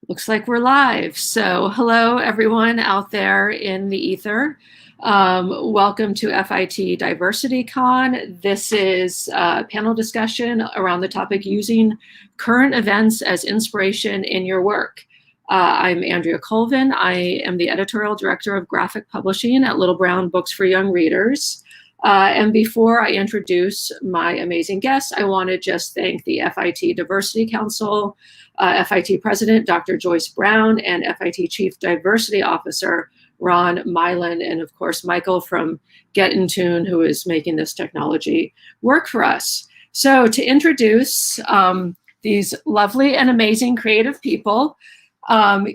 Looks like we're live. So hello, everyone out there in the ether. Welcome to FIT Diversity Con. This is a panel discussion around the topic using current events as inspiration in your work. I'm Andrea Colvin. I am the editorial director of graphic publishing at Little Brown Books for Young Readers. And before I introduce my amazing guests, I want to just thank the FIT Diversity Council, FIT President Dr. Joyce Brown, and FIT Chief Diversity Officer Ron Milan, and of course Michael from Get in Tune, who is making this technology work for us. So to introduce these lovely and amazing creative people,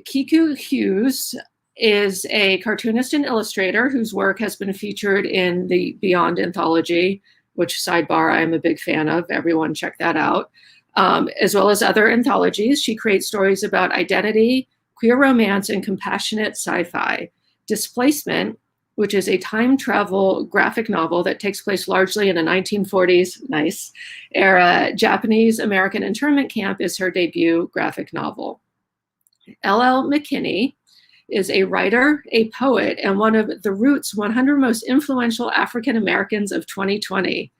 Kiku Hughes is a cartoonist and illustrator whose work has been featured in the Beyond anthology, which, sidebar, I'm a big fan of. Everyone check that out. As well as other anthologies. She creates stories about identity, queer romance, and compassionate sci-fi. Displacement, which is a time travel graphic novel that takes place largely in a 1940s, nice, era Japanese American internment camp, is her debut graphic novel. L.L. McKinney is a writer, a poet, and one of the Roots 100 most influential African Americans of 2020.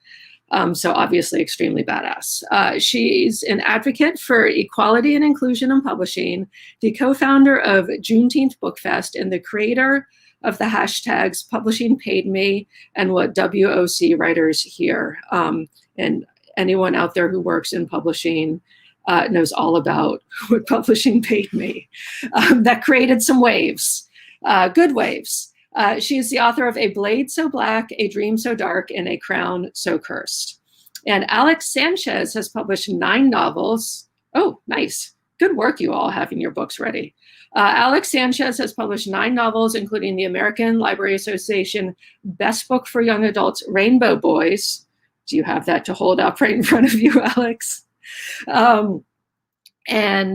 So obviously extremely badass. She's an advocate for equality and inclusion in publishing, the co-founder of Juneteenth Book Fest, and the creator of the hashtags Publishing Paid Me and What WOC Writers Hear. And anyone out there who works in publishing knows all about what Publishing Paid Me. That created some waves, good waves. She is the author of A Blade So Black, A Dream So Dark, and A Crown So Cursed. And Alex Sanchez has published 9 novels. Oh, nice. Good work, you all, having your books ready. Alex Sanchez has published 9 novels, including the American Library Association Best Book for Young Adults, Rainbow Boys. Do you have that to hold up right in front of you, Alex? And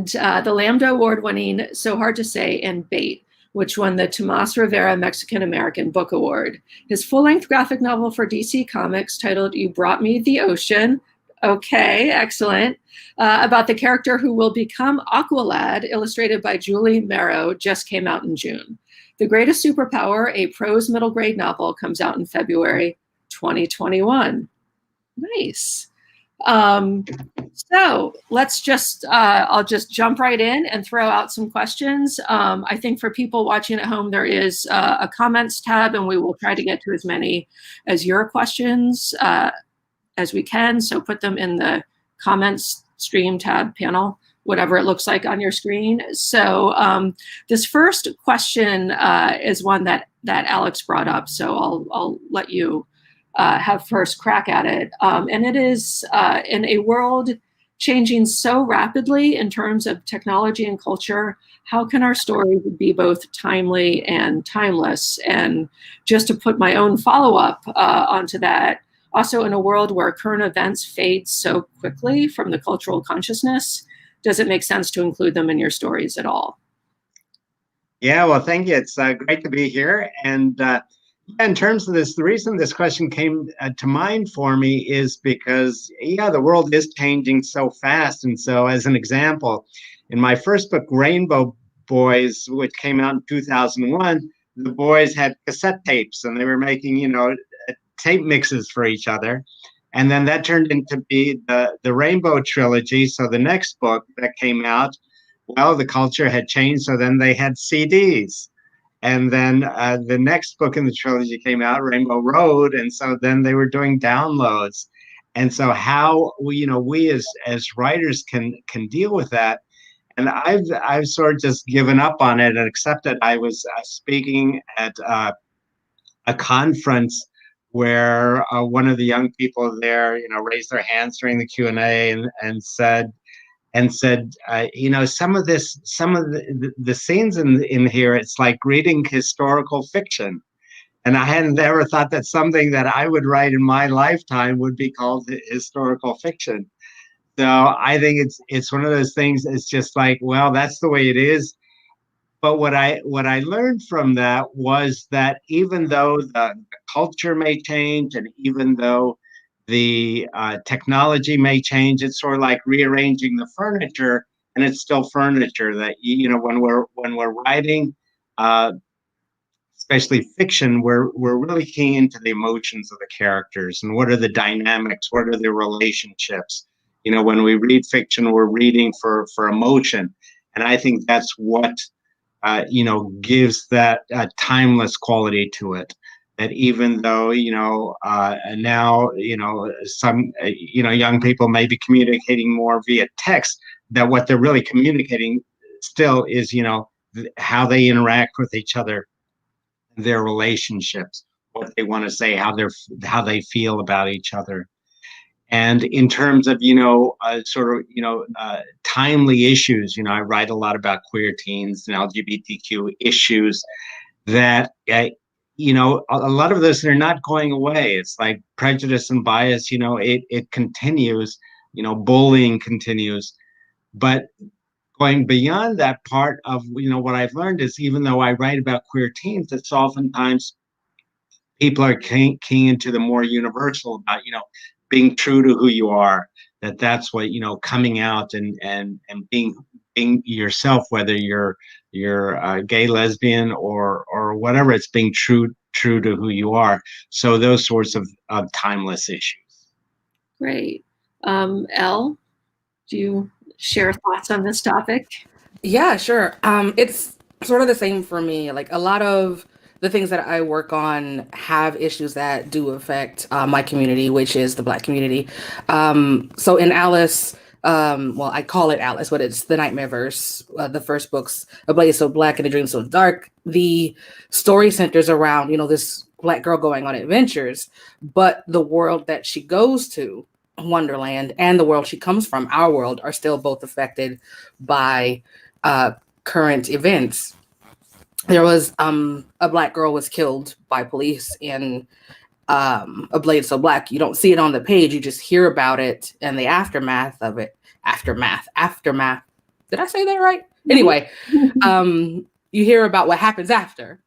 the Lambda Award-winning So Hard to Say and Bait, which won the Tomas Rivera Mexican-American Book Award. His full-length graphic novel for DC Comics titled You Brought Me the Ocean, okay, excellent, about the character who will become Aqualad, illustrated by Julie Marrow, just came out in June. The Greatest Superpower, a prose middle grade novel, comes out in February 2021. Nice. So let's just, I'll just jump right in and throw out some questions. I think for people watching at home, there is a comments tab, and we will try to get to as many as your questions as we can. So put them in the comments stream tab panel, whatever it looks like on your screen. So this first question is one that Alex brought up. So I'll let you have first crack at it. And it is in a world changing so rapidly in terms of technology and culture, how can our stories be both timely and timeless? And just to put my own follow-up onto that, also in a world where current events fade so quickly from the cultural consciousness, does it make sense to include them in your stories at all? Yeah, well, thank you. It's great to be here. And in terms of this, the reason this question came to mind for me is because, yeah, the world is changing so fast. And so as an example, in my first book, Rainbow Boys, which came out in 2001, the boys had cassette tapes and they were making, tape mixes for each other. And then that turned into be the Rainbow Trilogy. So the next book that came out, well, the culture had changed. So then they had CDs. And then the next book in the trilogy came out, Rainbow Road, and so then they were doing downloads. And so how we as writers can deal with that. And I've sort of just given up on it and accepted. I was speaking at a conference where one of the young people there, raised their hands during the Q&A and said, some of the scenes in here, it's like reading historical fiction. And I hadn't ever thought that something that I would write in my lifetime would be called historical fiction. So I think it's one of those things, it's just like, well, that's the way it is. But what I learned from that was that even though the culture may change and even though the technology may change, it's sort of like rearranging the furniture, and it's still furniture. That when we're writing, especially fiction, we're really keying into the emotions of the characters and what are the dynamics, what are the relationships. When we read fiction, we're reading for emotion, and I think that's what gives that timeless quality to it. That even though now some young people may be communicating more via text, that what they're really communicating still is how they interact with each other, their relationships, what they want to say, how they feel about each other. And in terms of timely issues, I write a lot about queer teens and LGBTQ issues that a lot of those are not going away. It's like prejudice and bias, it continues, bullying continues. But going beyond that part of what I've learned is, even though I write about queer teens, it's oftentimes people are keying into the more universal about being true to who you are. That's what coming out and being yourself, whether you're gay, lesbian, or whatever. It's being true to who you are. So those sorts of timeless issues. Great. Elle, do you share thoughts on this topic? Yeah, sure. It's sort of the same for me. Like a lot of the things that I work on have issues that do affect my community, which is the Black community. So in Alice, well, I call it Alice, but it's the Nightmareverse. The first book's A Blaze So Black and a Dream So Dark. The story centers around, this Black girl going on adventures, but the world that she goes to, Wonderland, and the world she comes from, our world, are still both affected by current events. There was a Black girl was killed by police in A Blade So Black. You don't see it on the page, you just hear about it and the aftermath of it. Aftermath. Did I say that right? Anyway, you hear about what happens after.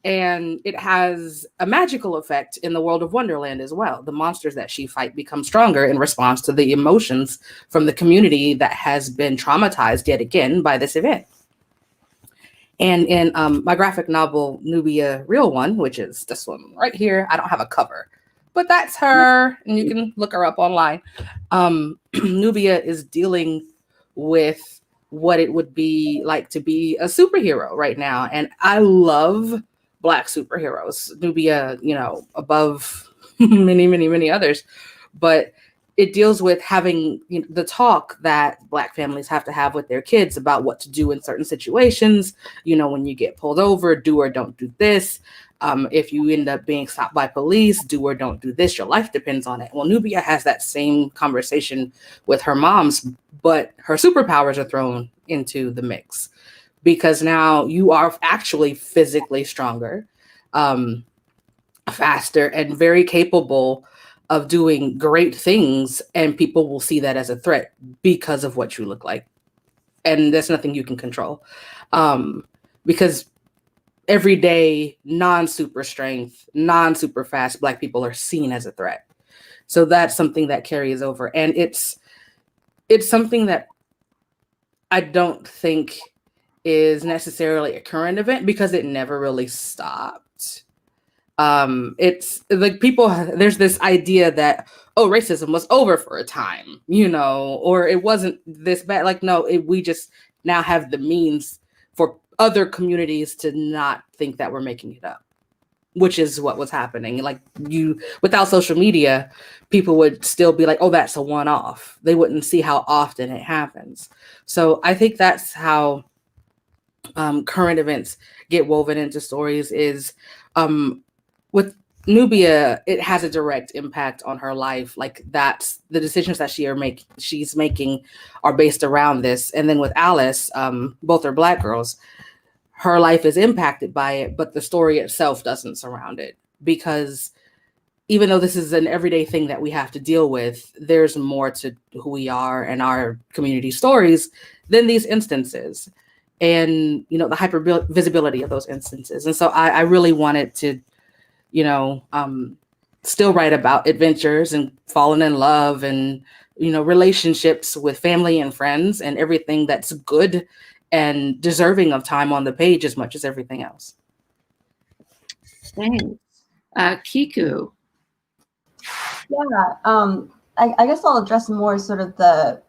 And it has a magical effect in the world of Wonderland as well. The monsters that she fights become stronger in response to the emotions from the community that has been traumatized yet again by this event. And in my graphic novel, Nubia Real One, which is this one right here, I don't have a cover, but that's her, and you can look her up online. Nubia is dealing with what it would be like to be a superhero right now. And I love Black superheroes. Nubia, above many others, but it deals with having the talk that Black families have to have with their kids about what to do in certain situations. When you get pulled over, do or don't do this. If you end up being stopped by police, do or don't do this. Your life depends on it. Well, Nubia has that same conversation with her moms, but her superpowers are thrown into the mix because now you are actually physically stronger, faster, and very capable of doing great things, and people will see that as a threat because of what you look like. And there's nothing you can control. Because everyday non-super strength, non-super fast Black people are seen as a threat. So that's something that carries over. And it's something that I don't think is necessarily a current event because it never really stopped. It's like there's this idea that, racism was over for a time, or it wasn't this bad. Like, no, we just now have the means for other communities to not think that we're making it up, which is what was happening. Like, without social media, people would still be like, oh, that's a one-off. They wouldn't see how often it happens. So I think that's how current events get woven into stories is, with Nubia, it has a direct impact on her life. Like, that's the decisions that she's making are based around this. And then with Alice, both are Black girls. Her life is impacted by it, but the story itself doesn't surround it, because even though this is an everyday thing that we have to deal with, there's more to who we are and our community stories than these instances, and the hyper visibility of those instances. And so I really wanted to still write about adventures and falling in love and relationships with family and friends and everything that's good and deserving of time on the page as much as everything else. Thanks. Kiku. Yeah, I guess I'll address more sort of the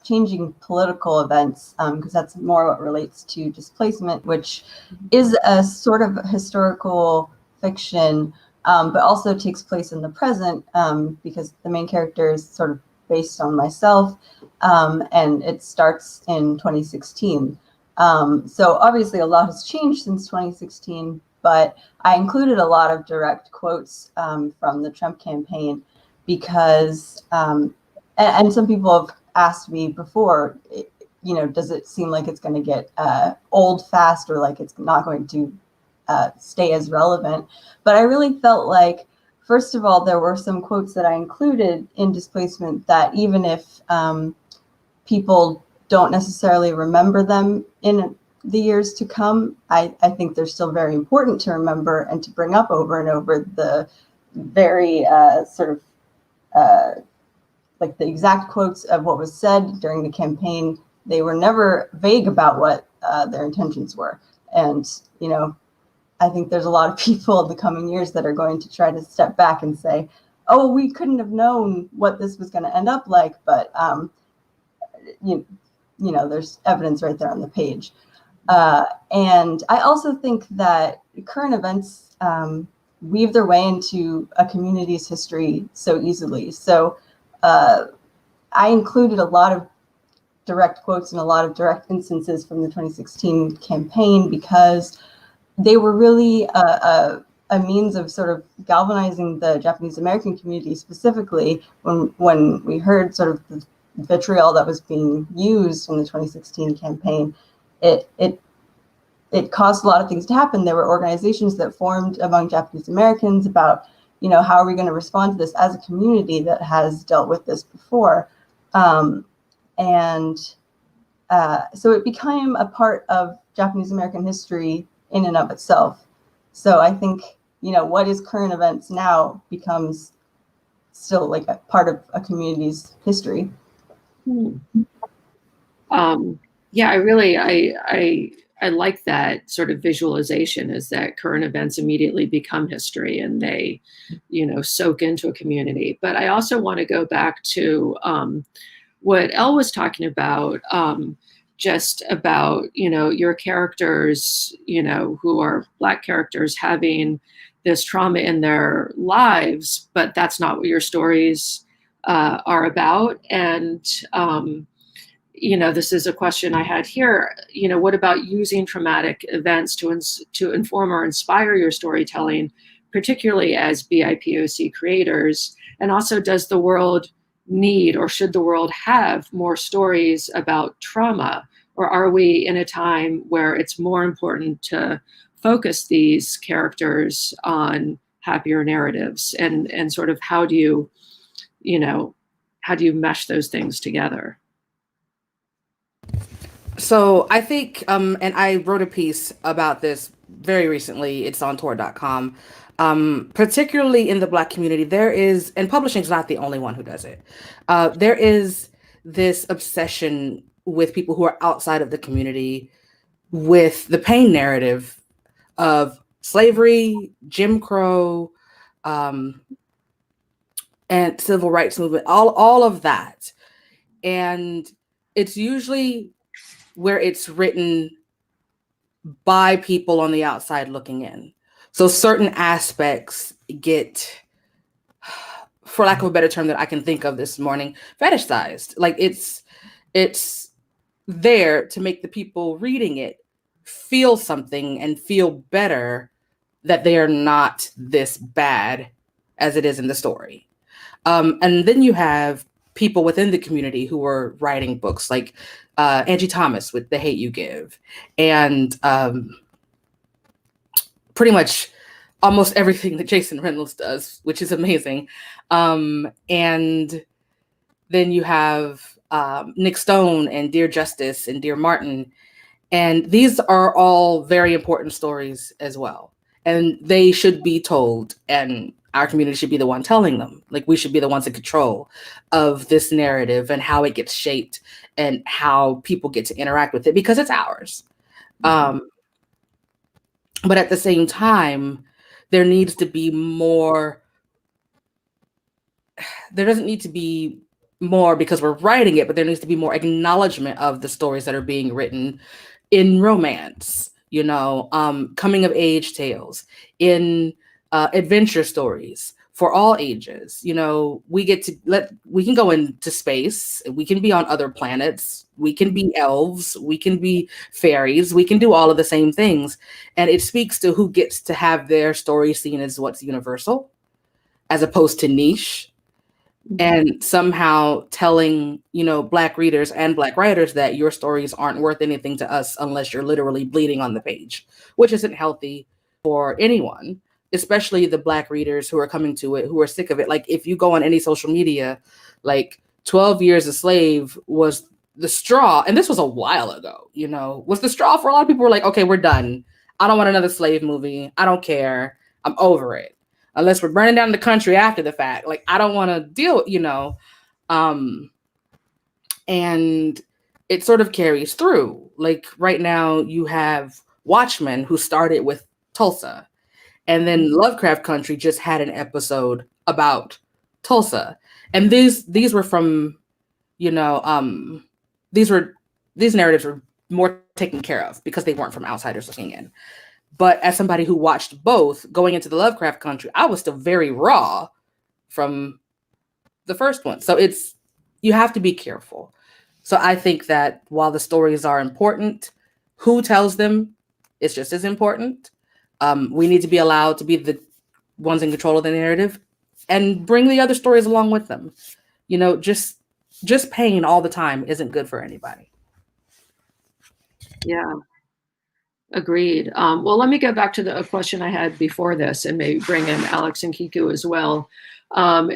changing political events, because that's more what relates to displacement, which is a sort of historical fiction, but also takes place in the present, because the main character is sort of based on myself, and it starts in 2016. So obviously a lot has changed since 2016, but I included a lot of direct quotes from the Trump campaign because, and some people have asked me before, does it seem like it's going to get old fast, or like it's not going to stay as relevant? But I really felt like, first of all, there were some quotes that I included in Displacement that even if people don't necessarily remember them in the years to come, I think they're still very important to remember and to bring up over and over. The very like the exact quotes of what was said during the campaign. They were never vague about what their intentions were. And, I think there's a lot of people in the coming years that are going to try to step back and say, oh, we couldn't have known what this was going to end up like, but there's evidence right there on the page. And I also think that current events weave their way into a community's history so easily. So I included a lot of direct quotes and a lot of direct instances from the 2016 campaign because they were really a means of sort of galvanizing the Japanese American community, specifically when we heard sort of the vitriol that was being used in the 2016 campaign. It caused a lot of things to happen. There were organizations that formed among Japanese Americans about, how are we going to respond to this as a community that has dealt with this before? So it became a part of Japanese American history in and of itself. So I think, what is current events now becomes still like a part of a community's history. Yeah, I like that sort of visualization, is that current events immediately become history and they, soak into a community. But I also want to go back to what Elle was talking about, just about, your characters, who are Black characters having this trauma in their lives, but that's not what your stories are about. And, this is a question I had here. What about using traumatic events to inform or inspire your storytelling, particularly as BIPOC creators? And also, does the world need, or should the world have, more stories about trauma? Or are we in a time where it's more important to focus these characters on happier narratives? And sort of how do you mesh those things together? So I think, and I wrote a piece about this very recently. It's on Tor.com. Particularly in the Black community, there is, and publishing is not the only one who does it. There is this obsession with people who are outside of the community with the pain narrative of slavery, Jim Crow, and civil rights movement, all of that. And it's usually where it's written by people on the outside looking in. So certain aspects get, for lack of a better term that I can think of this morning, fetishized. Like it's there to make the people reading it feel something and feel better that they are not this bad as it is in the story. And then you have people within the community who are writing books like Angie Thomas with The Hate U Give, and pretty much almost everything that Jason Reynolds does, which is amazing. And then you have Nick Stone and Dear Justice and Dear Martin. And these are all very important stories as well. And they should be told. And our community should be the one telling them. Like, we should be the ones in control of this narrative and how it gets shaped and how people get to interact with it, because it's ours. But at the same time, there needs to be more. There doesn't need to be more because we're writing it, but there needs to be more acknowledgement of the stories that are being written in romance, coming of age tales, in adventure stories for all ages. We can go into space, we can be on other planets, we can be elves, we can be fairies, we can do all of the same things. And it speaks to who gets to have their story seen as what's universal as opposed to niche. And somehow telling, Black readers and Black writers that your stories aren't worth anything to us unless you're literally bleeding on the page, which isn't healthy for anyone, especially the Black readers who are coming to it, who are sick of it. Like, if you go on any social media, like 12 Years a Slave was the straw, and this was a while ago, was the straw for a lot of people. Were like, okay, we're done. I don't want another slave movie. I don't care. I'm over it. Unless we're burning down the country after the fact. Like, I don't want to deal, and it sort of carries through. Like, right now you have Watchmen, who started with Tulsa, and then Lovecraft Country just had an episode about Tulsa. And these were from, these narratives were more taken care of because they weren't from outsiders looking in. But as somebody who watched both, going into the Lovecraft Country, I was still very raw from the first one. So you have to be careful. So I think that while the stories are important, who tells them is just as important. We need to be allowed to be the ones in control of the narrative and bring the other stories along with them. Just pain all the time isn't good for anybody. Yeah. Agreed. Well, let me go back to the question I had before this and maybe bring in Alex and Kiku as well.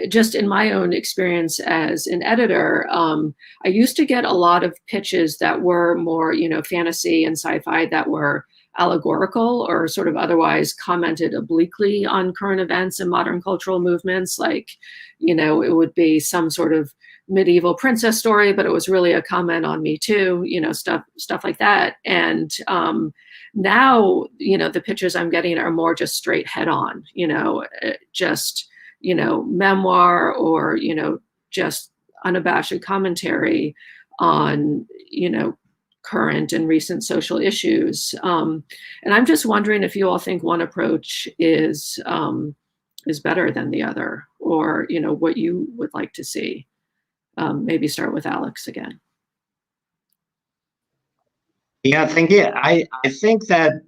Just in my own experience as an editor, I used to get a lot of pitches that were more, fantasy and sci-fi that were allegorical or sort of otherwise commented obliquely on current events and modern cultural movements. Like, it would be some sort of medieval princess story, but it was really a comment on Me Too, stuff like that. And now, the pitches I'm getting are more just straight head on, just, memoir or, just unabashed commentary on, current and recent social issues. And I'm just wondering if you all think one approach is better than the other, or, what you would like to see. Maybe start with Alex again. Yeah, thank you. I think that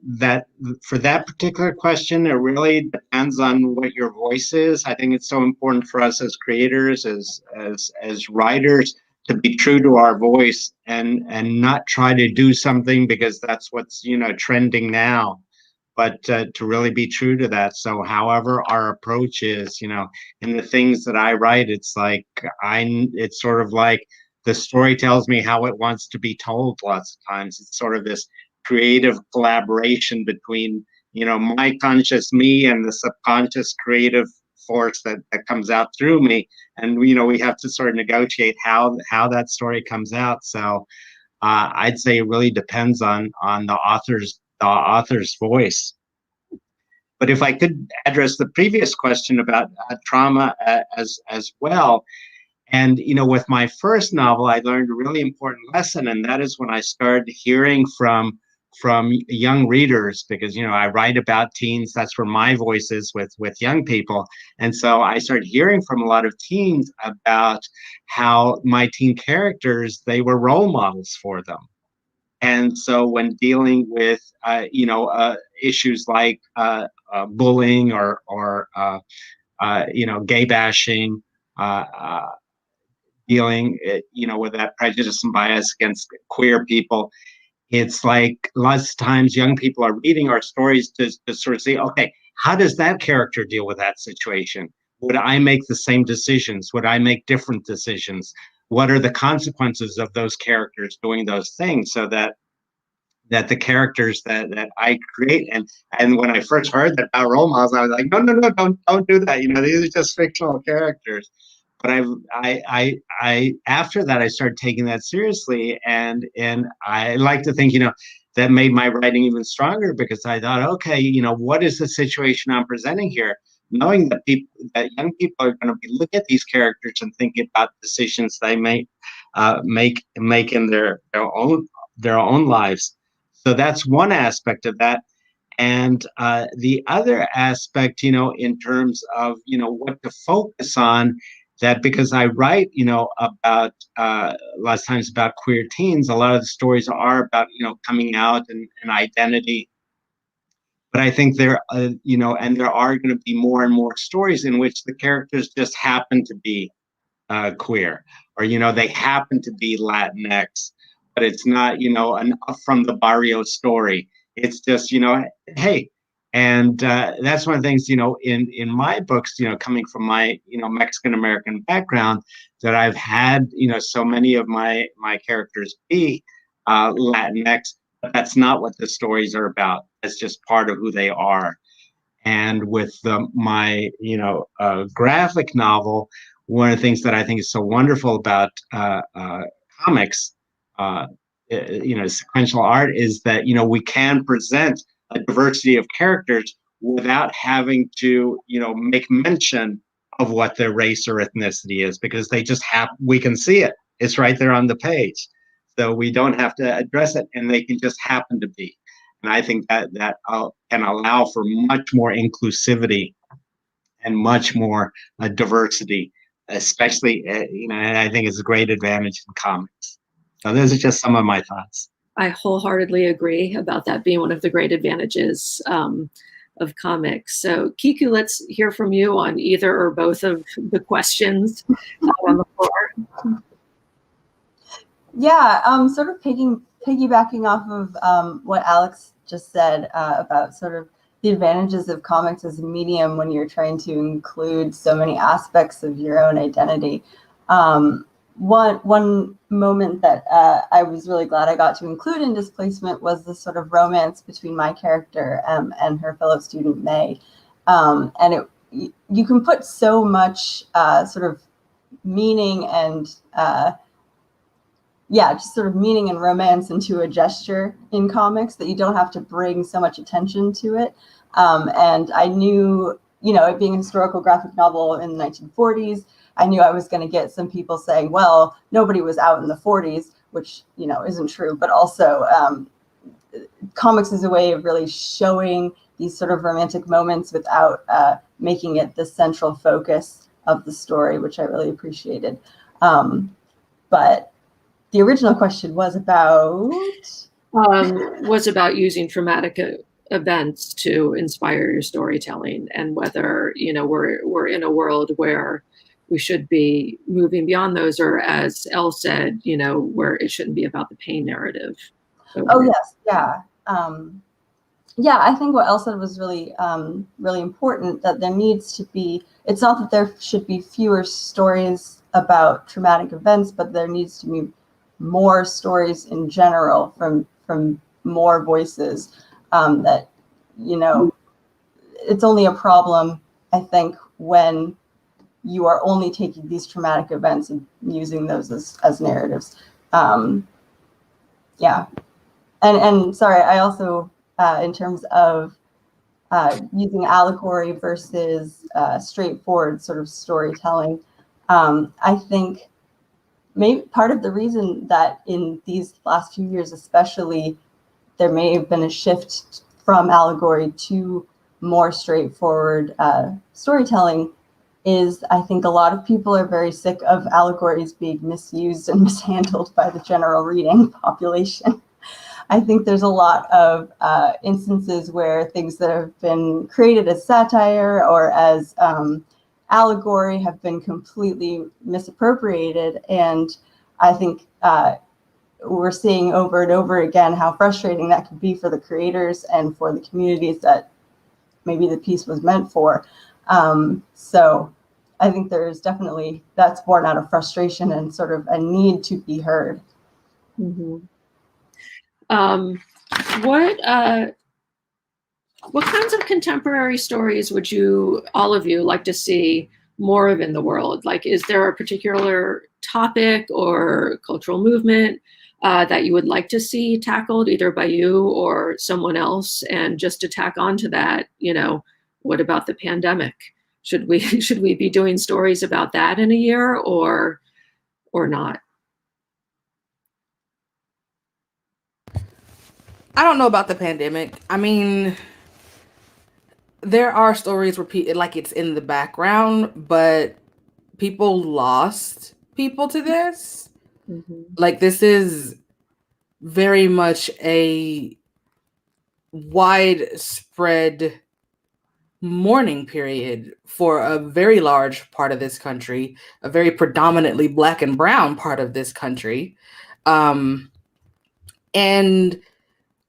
for that particular question, it really depends on what your voice is. I think it's so important for us as creators, as writers, to be true to our voice and not try to do something because that's what's trending now, but to really be true to that. So however our approach is, in the things that I write, it's sort of like the story tells me how it wants to be told. Lots of times it's sort of this creative collaboration between my conscious me and the subconscious creative force that comes out through me, and we have to sort of negotiate how that story comes out. So I'd say it really depends on the author's voice. But if I could address the previous question about trauma as well. And, with my first novel, I learned a really important lesson, and that is when I started hearing from young readers, because, I write about teens. That's where my voice is with young people. And so I started hearing from a lot of teens about how my teen characters, they were role models for them. And so when dealing with, issues like bullying or gay bashing, dealing, with that prejudice and bias against queer people, it's like lots of times young people are reading our stories to sort of say, okay, how does that character deal with that situation? Would I make the same decisions? Would I make different decisions? What are the consequences of those characters doing those things? So that that the characters that I create, and when I first heard that about role models, I was like, no, don't do that. These are just fictional characters. But I after that I started taking that seriously, and I like to think that made my writing even stronger, because I thought, okay, what is the situation I'm presenting here? Knowing that young people are going to be looking at these characters and thinking about decisions they make in their own lives. So that's one aspect of that. And the other aspect, in terms of, what to focus on, that because I write, about lots of times about queer teens, a lot of the stories are about, coming out and identity. But I think and there are going to be more and more stories in which the characters just happen to be queer, or they happen to be Latinx, but it's not an up from the barrio story. It's just hey, and that's one of the things in my books, coming from my Mexican American background, that I've had so many of my characters be Latinx, but that's not what the stories are about. It's just part of who they are. And with my graphic novel, one of the things that I think is so wonderful about comics, sequential art, is that we can present a diversity of characters without having to make mention of what their race or ethnicity is, because they just we can see it. It's right there on the page, so we don't have to address it, and they can just happen to be. And I think that can allow for much more inclusivity and much more diversity, especially, and I think it's a great advantage in comics. So those are just some of my thoughts. I wholeheartedly agree about that being one of the great advantages of comics. So Kiku, let's hear from you on either or both of the questions on the floor. Yeah, sort of piggybacking off of what Alex just said about sort of the advantages of comics as a medium when you're trying to include so many aspects of your own identity. One moment that I was really glad I got to include in Displacement was the sort of romance between my character and her fellow student May. And you can put so much sort of meaning and just sort of meaning and romance into a gesture in comics that you don't have to bring so much attention to it. And I knew, it being a historical graphic novel in the 1940s, I knew I was going to get some people saying, well, nobody was out in the 40s, which, isn't true. But also comics is a way of really showing these sort of romantic moments without making it the central focus of the story, which I really appreciated. But the original question was about using traumatic events to inspire your storytelling, and whether we're in a world where we should be moving beyond those, or as Elle said, where it shouldn't be about the pain narrative. So yes, yeah. I think what Elle said was really really important, that there needs to be, it's not that there should be fewer stories about traumatic events, but there needs to be more stories in general from more voices. That it's only a problem, I think, when you are only taking these traumatic events and using those as narratives. And sorry, I also in terms of using allegory versus straightforward sort of storytelling, I think maybe part of the reason that in these last few years especially, there may have been a shift from allegory to more straightforward storytelling is, I think a lot of people are very sick of allegories being misused and mishandled by the general reading population. I think there's a lot of instances where things that have been created as satire or as allegory have been completely misappropriated. And I think we're seeing over and over again how frustrating that could be for the creators and for the communities that maybe the piece was meant for. So I think there's definitely, that's born out of frustration and sort of a need to be heard. Mm-hmm. What kinds of contemporary stories would you, all of you, like to see more of in the world? Like, is there a particular topic or cultural movement that you would like to see tackled either by you or someone else? And just to tack on to that, you know, what about the pandemic? Should we be doing stories about that in a year or not? I don't know about the pandemic. I mean, there are stories where like it's in the background, but people lost people to this. Mm-hmm. Like, this is very much a widespread mourning period for a very large part of this country, a very predominantly Black and brown part of this country. And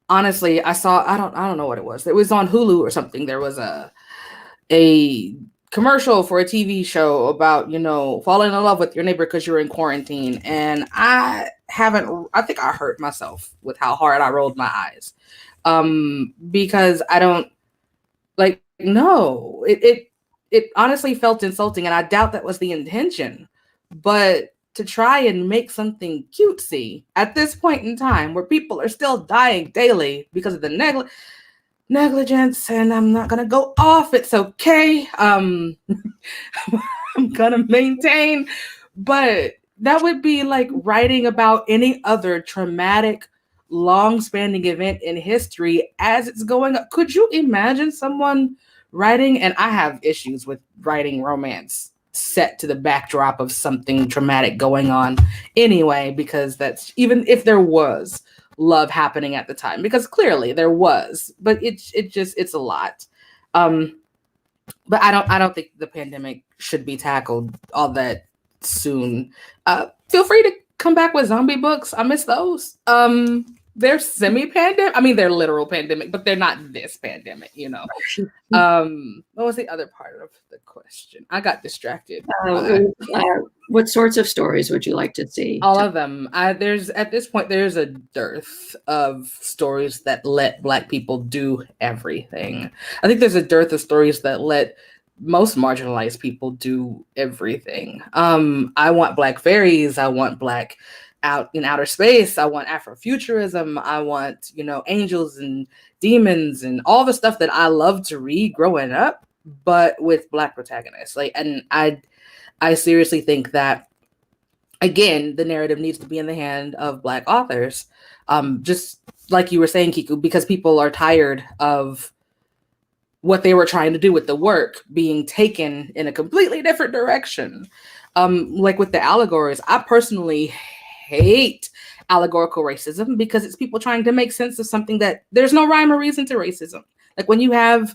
honestly, I don't know what it was. It was on Hulu or something. There was a commercial for a TV show about, you know, falling in love with your neighbor because you're in quarantine. And I think I hurt myself with how hard I rolled my eyes. Because I don't like, no, it honestly felt insulting, and I doubt that was the intention. But to try and make something cutesy at this point in time where people are still dying daily because of the negligence, and I'm not gonna go off, it's okay. I'm gonna maintain, but that would be like writing about any other traumatic, long-spanning event in history as it's going up. Could you imagine someone writing, and I have issues with writing romance set to the backdrop of something traumatic going on anyway, because that's, even if there was love happening at the time, because clearly there was, but it's a lot. But I don't think the pandemic should be tackled all that soon. Feel free to come back with zombie books. I miss those. They're semi-pandemic. I mean, they're literal pandemic, but they're not this pandemic, you know. What was the other part of the question? I got distracted. What sorts of stories would you like to see? All of them. At this point, there's a dearth of stories that let Black people do everything. I think there's a dearth of stories that let most marginalized people do everything. I want Black fairies. I want Black out in outer space. I want Afrofuturism. I want, you know, angels and demons and all the stuff that I loved to read growing up, but with Black protagonists. Like, and I seriously think that, again, the narrative needs to be in the hand of Black authors. Just like you were saying, Kiku, because people are tired of what they were trying to do with the work being taken in a completely different direction. Like with the allegories, I personally hate allegorical racism because it's people trying to make sense of something that there's no rhyme or reason to racism. Like when you have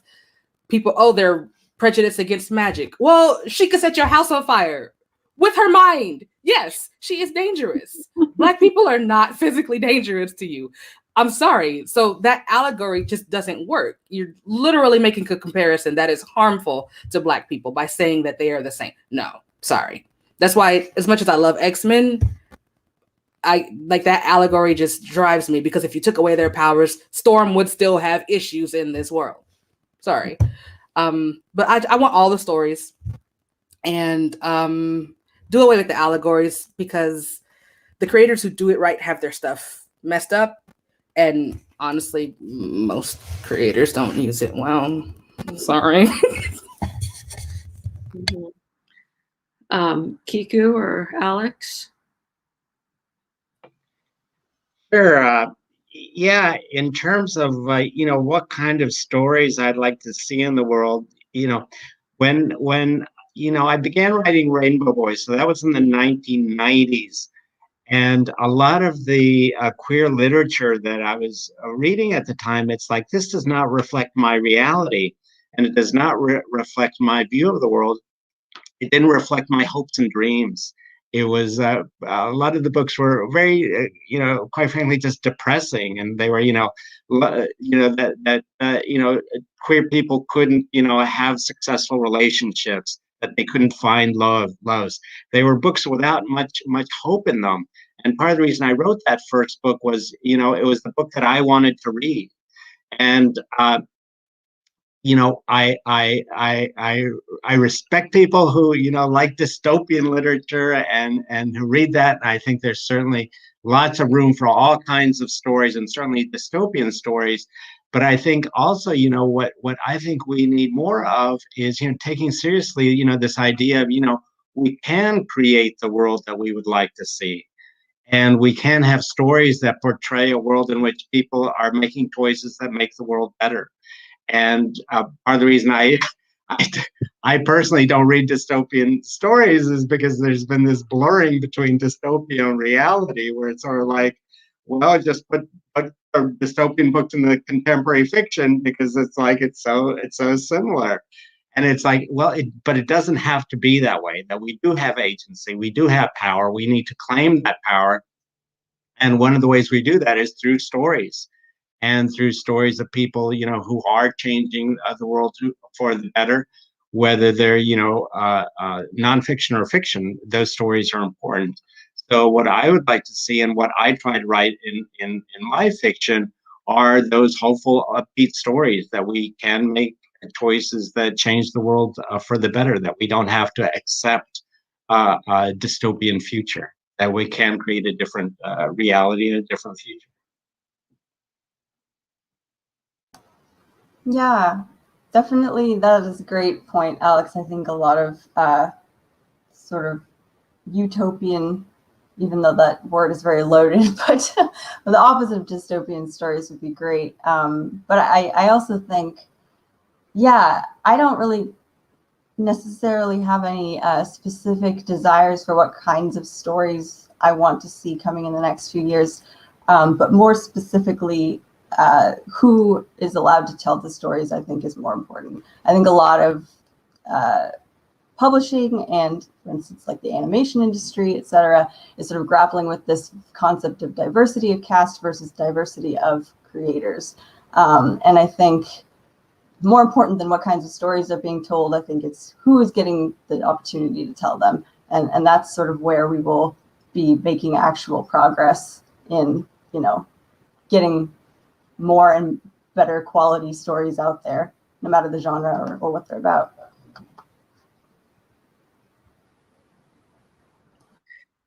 people, oh, they're prejudiced against magic. Well, she could set your house on fire with her mind. Yes, she is dangerous. Black people are not physically dangerous to you. I'm sorry. So that allegory just doesn't work. You're literally making a comparison that is harmful to Black people by saying that they are the same. No, sorry. That's why, as much as I love X-Men, I like that allegory just drives me, because if you took away their powers, Storm would still have issues in this world. Sorry. But I want all the stories, and do away with the allegories, because the creators who do it right have their stuff messed up. And honestly, most creators don't use it well. Sorry. Kiku or Alex? Sure. Yeah, in terms of you know, what kind of stories I'd like to see in the world, you know, when you know, I began writing Rainbow Boys, so that was in the 1990s, and a lot of the queer literature that I was reading at the time, it's like, this does not reflect my reality, and it does not reflect my view of the world. It didn't reflect my hopes and dreams. It was a lot of the books were very, you know, quite frankly, just depressing, and they were, you know, you know, queer people couldn't, you know, have successful relationships, that they couldn't find loves. They were books without much hope in them, And part of the reason I wrote that first book was, it was the book that I wanted to read. And I respect people who like dystopian literature and who read that. I think there's certainly lots of room for all kinds of stories, and certainly dystopian stories. But I think also, what I think we need more of is taking seriously this idea of we can create the world that we would like to see. And we can have stories that portray a world in which people are making choices that make the world better. And part of the reason I personally don't read dystopian stories is because there's been this blurring between dystopia and reality, where it's sort of like, well, just put dystopian books in the contemporary fiction because it's like it's so similar. And it's like, well, but it doesn't have to be that way. That we do have agency, we do have power. We need to claim that power, and one of the ways we do that is through stories. And through stories of people, who are changing the world for the better, whether they're, nonfiction or fiction, those stories are important. So what I would like to see, and what I try to write in my fiction, are those hopeful, upbeat stories that we can make choices that change the world for the better, that we don't have to accept a dystopian future, that we can create a different reality and a different future. Yeah, definitely. That is a great point, Alex. I think a lot of sort of utopian, even though that word is very loaded, but the opposite of dystopian stories would be great. But I also think, yeah, I don't really necessarily have any specific desires for what kinds of stories I want to see coming in the next few years, but more specifically, who is allowed to tell the stories, I think, is more important. I think a lot of publishing and, for instance, like the animation industry, et cetera, is sort of grappling with this concept of diversity of cast versus diversity of creators. And I think more important than what kinds of stories are being told, I think it's who is getting the opportunity to tell them. And that's sort of where we will be making actual progress in, getting more and better quality stories out there, no matter the genre or what they're about.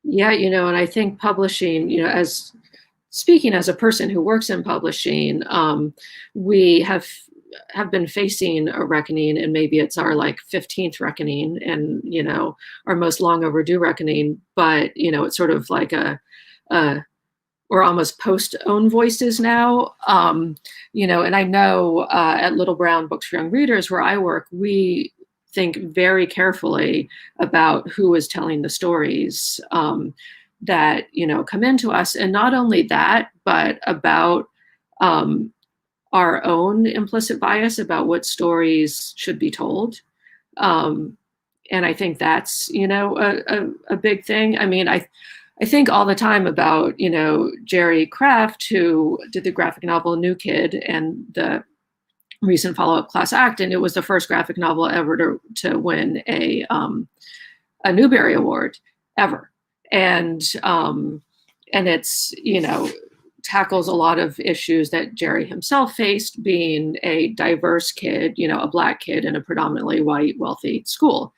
Yeah, and I think publishing, as speaking as a person who works in publishing, we have been facing a reckoning, and maybe it's our 15th reckoning, and our most long overdue reckoning. But it's sort of like we're almost post-own voices now, and I know at Little Brown Books for Young Readers, where I work, we think very carefully about who is telling the stories that come into us, and not only that, but about our own implicit bias about what stories should be told. And I think that's a big thing. I mean, I think all the time about Jerry Craft, who did the graphic novel New Kid and the recent follow-up Class Act, and it was the first graphic novel ever to win a Newbery Award ever, and it's tackles a lot of issues that Jerry himself faced, being a diverse kid, a Black kid in a predominantly white, wealthy school,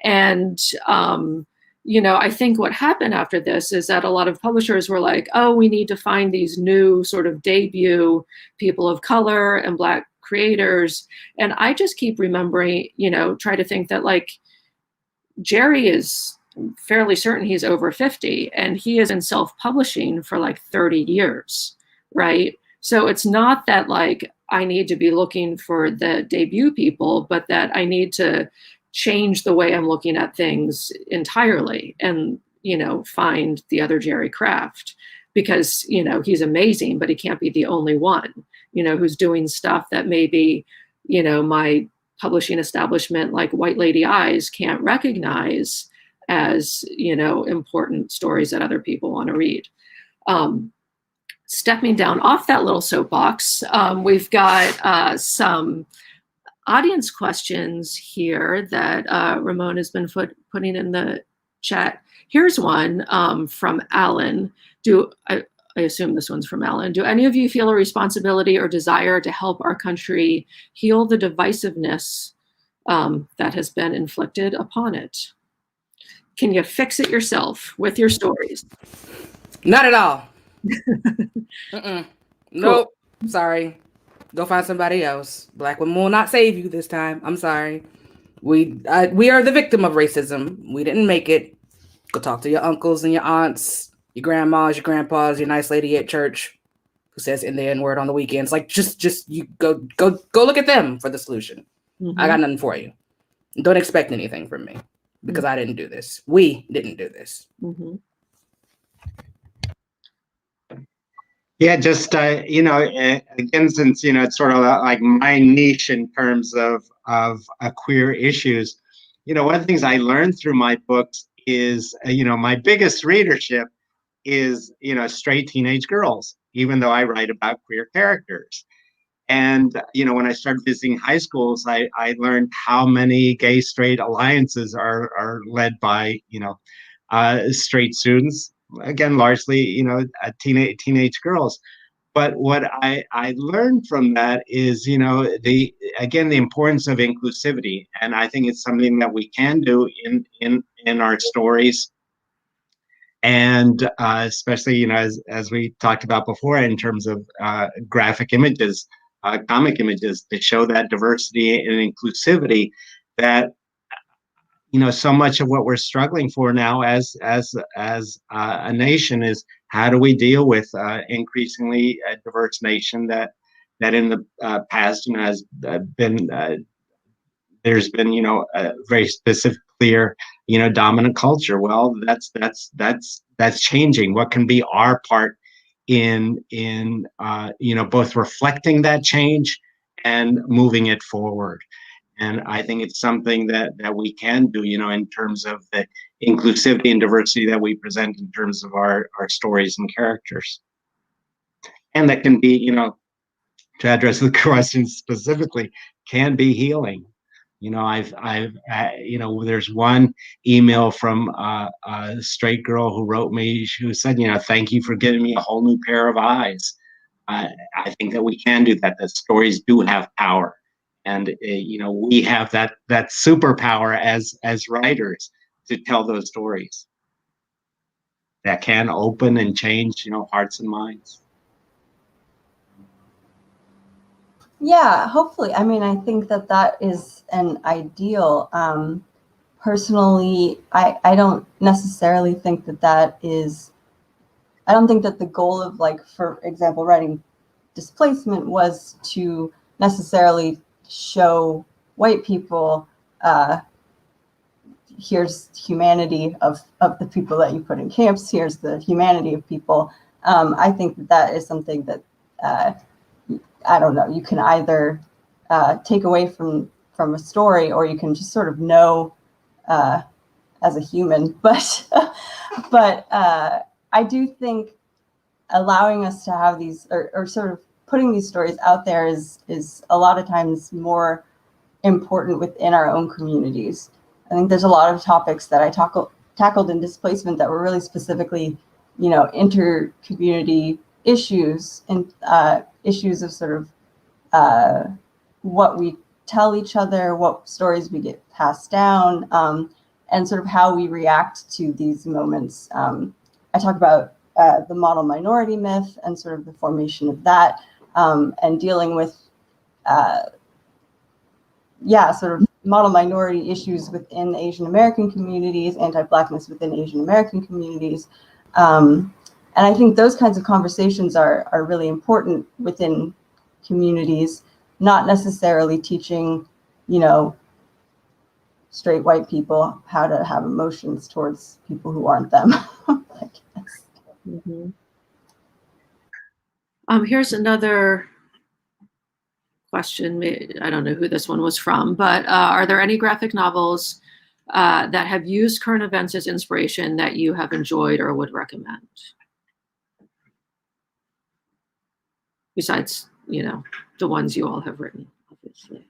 and I think what happened after this is that a lot of publishers were like, oh, we need to find these new sort of debut people of color and Black creators. And I just keep remembering, try to think that Jerry is fairly certain he's over 50, and he is in self-publishing for 30 years, right? So it's not that I need to be looking for the debut people, but that I need to change the way I'm looking at things entirely and, find the other Jerry Craft, because, he's amazing, but he can't be the only one, who's doing stuff that maybe, my publishing establishment like White Lady Eyes can't recognize as, important stories that other people want to read. Stepping down off that little soapbox, we've got some audience questions here that Ramon has been putting in the chat. Here's one from Alan. I assume this one's from Alan. Do any of you feel a responsibility or desire to help our country heal the divisiveness that has been inflicted upon it? Can you fix it yourself with your stories? Not at all. Nope. Sorry. Go find somebody else. Black women will not save you this time. I'm sorry. We are the victim of racism. We didn't make it. Go talk to your uncles and your aunts, your grandmas, your grandpas, your nice lady at church who says in the N-word on the weekends. Like just you go look at them for the solution. Mm-hmm. I got nothing for you. Don't expect anything from me because I didn't do this. We didn't do this. Mm-hmm. Yeah, just again, since it's sort of like my niche in terms of queer issues. One of the things I learned through my books is my biggest readership is straight teenage girls, even though I write about queer characters. And when I started visiting high schools, I learned how many gay straight alliances are led by straight students. Again, largely, teenage girls. But what I learned from that is, the importance of inclusivity, and I think it's something that we can do in our stories, and especially, as we talked about before, in terms of graphic images, comic images, to show that diversity and inclusivity that. So much of what we're struggling for now as a nation is how do we deal with increasingly a diverse nation that in the past has been there's been a very specific clear dominant culture. Well, that's changing. What can be our part in both reflecting that change and moving it forward? And I think it's something that we can do, in terms of the inclusivity and diversity that we present in terms of our stories and characters. And that can be, to address the question specifically, can be healing. There's one email from a straight girl who wrote me, who said, thank you for giving me a whole new pair of eyes. I think that we can do that. That stories do have power. And we have that superpower as writers to tell those stories that can open and change hearts and minds. Yeah, hopefully. I mean, I think that is an ideal. Personally, I don't necessarily think that is. I don't think that the goal of, like, for example, writing displacement was to necessarily show white people here's humanity of the people that you put in camps, here's the humanity of people. I think that is something that I don't know, you can either take away from a story, or you can just sort of know as a human. But I do think allowing us to have these, or sort of putting these stories out there is a lot of times more important within our own communities. I think there's a lot of topics that I tackled in displacement that were really specifically, inter-community issues, and issues of sort of what we tell each other, what stories we get passed down, and sort of how we react to these moments. I talk about the model minority myth and sort of the formation of that, and dealing with, sort of model minority issues within Asian American communities, anti-Blackness within Asian American communities. And I think those kinds of conversations are really important within communities, not necessarily teaching, straight white people how to have emotions towards people who aren't them. I guess. Mm-hmm. Here's another question. I don't know who this one was from, but are there any graphic novels that have used current events as inspiration that you have enjoyed or would recommend? Besides, the ones you all have written, obviously.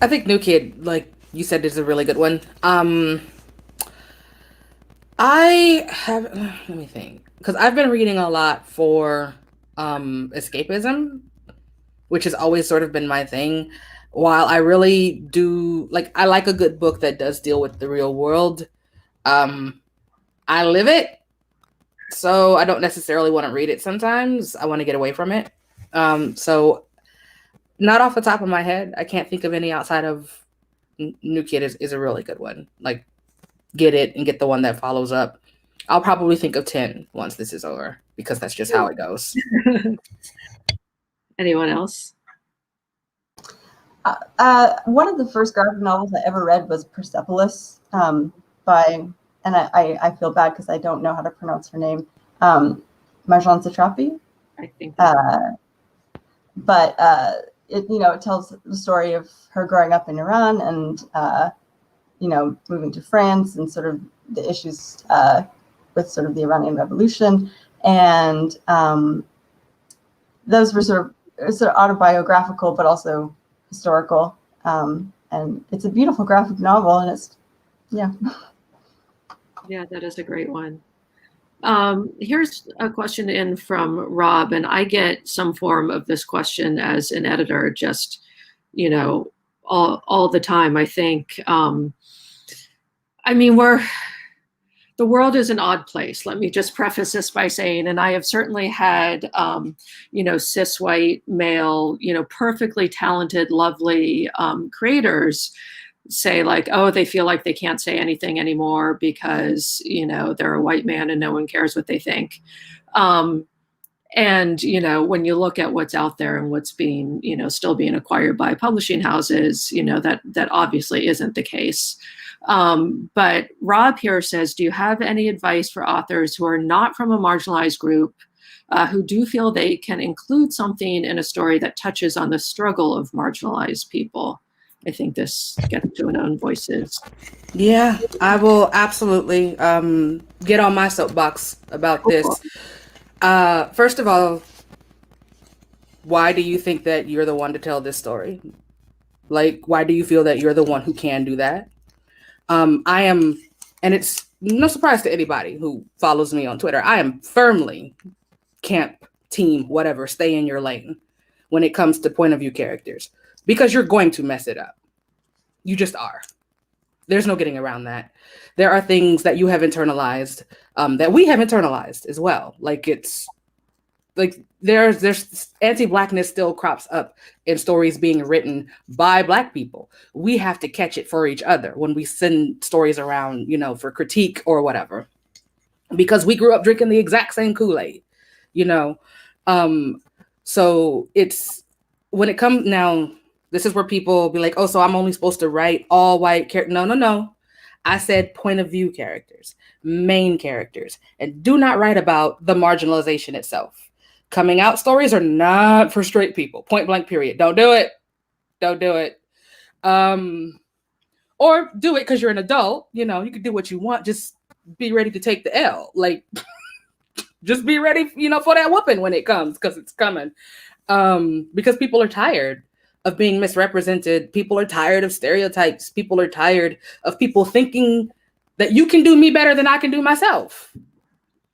I think New Kid, like you said, is a really good one. Let me think, because I've been reading a lot for escapism, which has always sort of been my thing. While I really do I like a good book that does deal with the real world, I live it, so I don't necessarily want to read it sometimes. I want to get away from it. So not off the top of my head, I can't think of any outside of New Kid is a really good one. Like, get it and get the one that follows up. I'll probably think of 10 once this is over, because that's just how it goes. Anyone else? One of the first graphic novels I ever read was Persepolis by, and I feel bad because I don't know how to pronounce her name, Marginalized. I think. But it tells the story of her growing up in Iran and moving to France and sort of the issues with sort of the Iranian Revolution, and those were sort of autobiographical but also historical, and it's a beautiful graphic novel, and it's yeah, that is a great one. Here's a question in from Rob, and I get some form of this question as an editor, just all the time. I think the world is an odd place. Let me just preface this by saying, and I have certainly had, cis white male, perfectly talented, lovely creators say they feel like they can't say anything anymore because, they're a white man and no one cares what they think. And, when you look at what's out there and what's being, still being acquired by publishing houses, that obviously isn't the case. But Rob here says, do you have any advice for authors who are not from a marginalized group, who do feel they can include something in a story that touches on the struggle of marginalized people? I think this gets to known voices. Yeah, I will absolutely get on my soapbox about this. First of all, why do you think that you're the one to tell this story? Why do you feel that you're the one who can do that? I am, and it's no surprise to anybody who follows me on Twitter, I am firmly camp, team, whatever, stay in your lane when it comes to point of view characters, because you're going to mess it up. You just are. There's no getting around that. There are things that you have internalized, that we have internalized as well. There's anti-Blackness still crops up in stories being written by Black people. We have to catch it for each other when we send stories around, for critique or whatever, because we grew up drinking the exact same Kool-Aid, so it's, when it comes now, this is where people be like, oh, so I'm only supposed to write all white characters. No. I said point of view characters, main characters, and do not write about the marginalization itself. Coming out stories are not for straight people. Point blank, period. Don't do it. Don't do it. Or do it because you're an adult. You can do what you want. Just be ready to take the L. Just be ready, for that whooping when it comes, because it's coming. Because people are tired of being misrepresented. People are tired of stereotypes. People are tired of people thinking that you can do me better than I can do myself.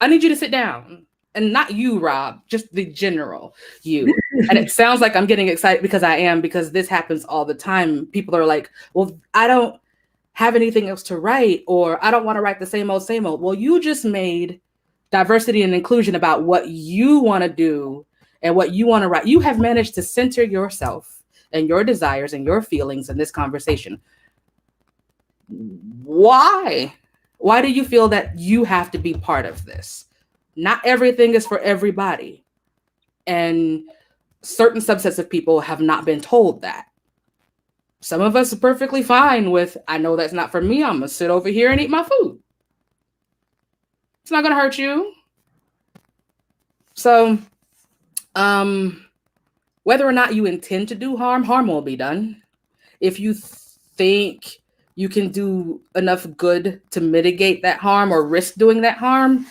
I need you to sit down. And not you, Rob, just the general you. And it sounds like I'm getting excited because I am, because this happens all the time. People are like, well, I don't have anything else to write, or I don't want to write the same old, same old. Well, you just made diversity and inclusion about what you want to do and what you want to write. You have managed to center yourself and your desires and your feelings in this conversation. Why? Why do you feel that you have to be part of this? Not everything is for everybody. And certain subsets of people have not been told that. Some of us are perfectly fine with, I know that's not for me. I'm going to sit over here and eat my food. It's not going to hurt you. So, whether or not you intend to do harm, harm will be done. If you think you can do enough good to mitigate that harm or risk doing that harm,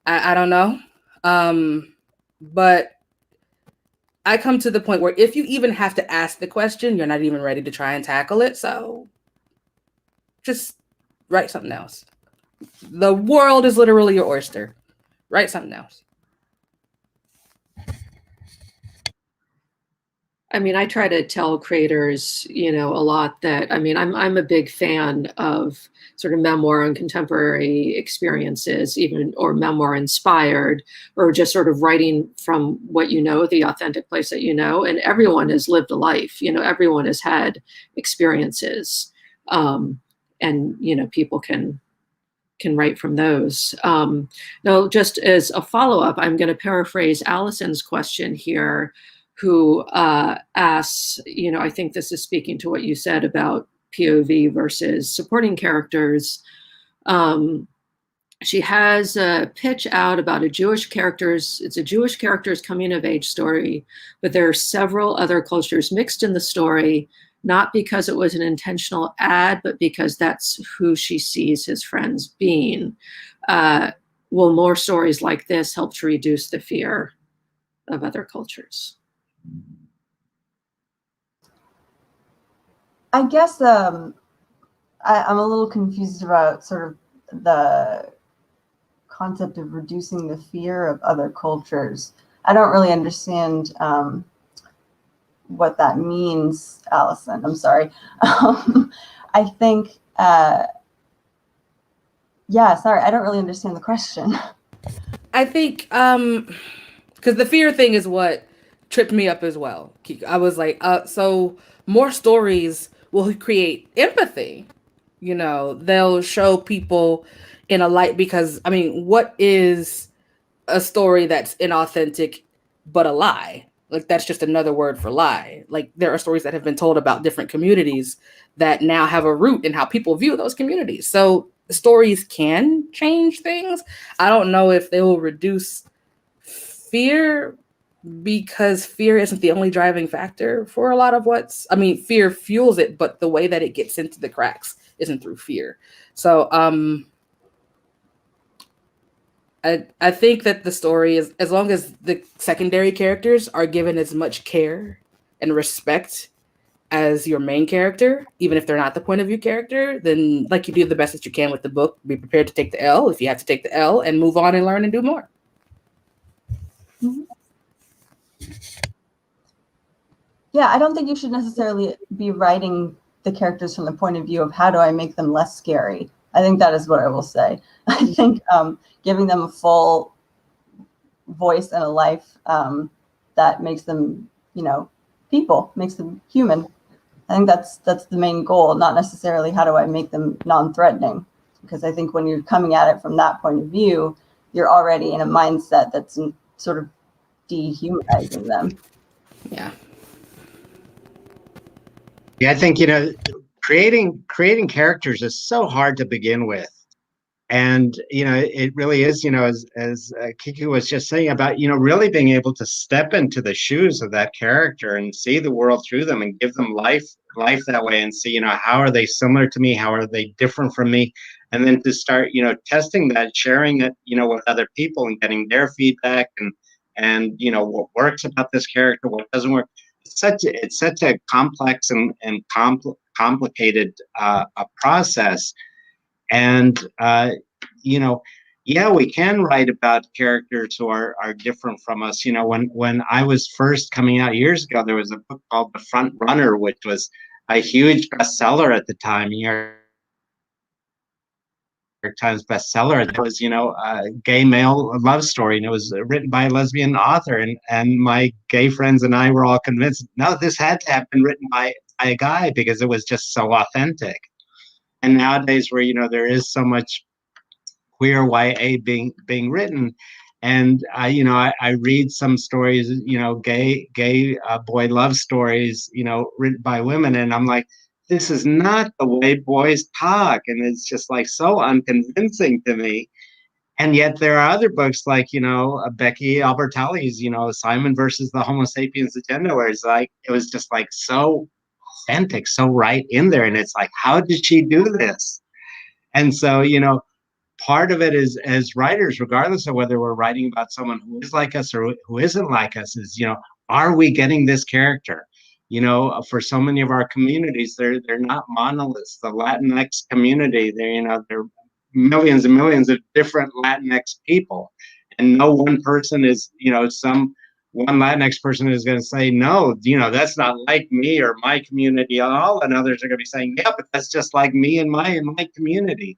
I don't know. But I come to the point where if you even have to ask the question, you're not even ready to try and tackle it. So just write something else. The world is literally your oyster. Write something else. I mean, I try to tell creators, a lot that, I mean, I'm a big fan of sort of memoir and contemporary experiences, even, or memoir inspired, or just sort of writing from what the authentic place that and everyone has lived a life, everyone has had experiences, and people can write from those. Now, just as a follow-up, I'm going to paraphrase Allison's question here, who asks, I think this is speaking to what you said about POV versus supporting characters. She has a pitch out about it's a Jewish character's coming of age story, but there are several other cultures mixed in the story, not because it was an intentional ad, but because that's who she sees his friends being. Will more stories like this help to reduce the fear of other cultures? I guess I'm a little confused about sort of the concept of reducing the fear of other cultures. I don't really understand what that means, Allison. I'm sorry. I think, sorry, I don't really understand the question. I think, because the fear thing is what tripped me up as well. I was like, so more stories will create empathy. They'll show people in a light, because, I mean, what is a story that's inauthentic but a lie? Like, that's just another word for lie. Like, there are stories that have been told about different communities that now have a root in how people view those communities. So stories can change things. I don't know if they will reduce fear, because fear isn't the only driving factor for a lot of fear fuels it, but the way that it gets into the cracks isn't through fear. So I think that the story is, as long as the secondary characters are given as much care and respect as your main character, even if they're not the point of view character, then like you do the best that you can with the book. Be prepared to take the L if you have to take the L, and move on and learn and do more. Yeah, I don't think you should necessarily be writing the characters from the point of view of how do I make them less scary. I think that is what I will say. I think giving them a full voice and a life that makes them, people, makes them human. I think that's the main goal, not necessarily how do I make them non-threatening. Because I think when you're coming at it from that point of view, you're already in a mindset that's sort of dehumanizing them. Yeah. Yeah, I think, creating characters is so hard to begin with. And, it really is, as Kiku was just saying about, really being able to step into the shoes of that character and see the world through them and give them life that way, and see, how are they similar to me? How are they different from me? And then to start, testing that, sharing it, with other people and getting their feedback, and what works about this character, what doesn't work. It's such a complex and complicated process. And yeah, we can write about characters who are different from us. When I was first coming out years ago, there was a book called The Front Runner, which was a huge bestseller at the time. New York Times bestseller. It was, a gay male love story, and it was written by a lesbian author. And my gay friends and I were all convinced, no, this had to have been written by a guy, because it was just so authentic. And nowadays, where there is so much queer YA being written, and I read some stories, gay boy love stories, written by women, and I'm like, this is not the way boys talk, and it's just like so unconvincing to me. And yet there are other books like, Becky Albertalli's, Simon versus the Homo sapiens agenda, where it's like, it was just like so authentic, so right in there. And it's like, how did she do this? And so, part of it is, as writers, regardless of whether we're writing about someone who is like us or who isn't like us, is, are we getting this character? For so many of our communities, they're not monoliths. The Latinx community, they're millions and millions of different Latinx people, and no one person is, one Latinx person is going to say, no, that's not like me or my community at all, and others are going to be saying, yeah, but that's just like me and my community.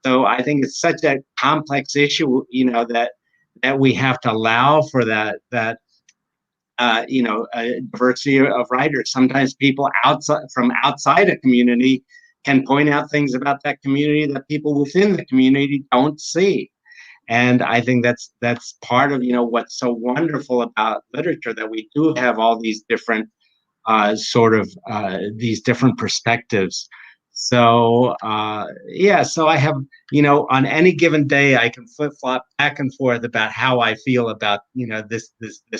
So I think it's such a complex issue, that we have to allow for that diversity of writers. Sometimes people from outside a community can point out things about that community that people within the community don't see. And I think that's part of what's so wonderful about literature, that we do have all these different these different perspectives. So so I have, on any given day, I can flip flop back and forth about how I feel about this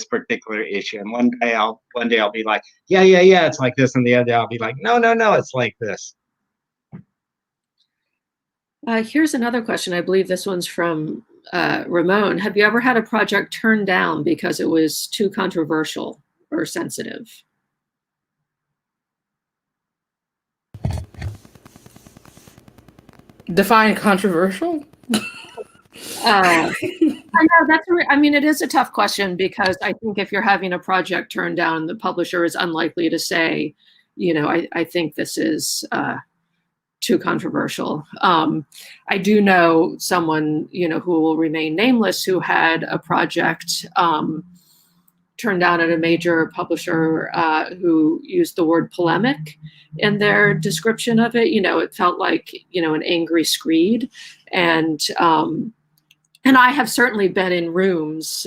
particular issue. And one day I'll be like, yeah, it's like this, and the other day I'll be like, no, it's like this. Here's another question. I believe this one's from Ramon. Have you ever had a project turned down because it was too controversial or sensitive? Define controversial? I know it is a tough question, because I think if you're having a project turned down, the publisher is unlikely to say, I think this is too controversial. I do know someone, who will remain nameless, who had a project turned down at a major publisher who used the word polemic in their description of it. It felt like, an angry screed. And I have certainly been in rooms,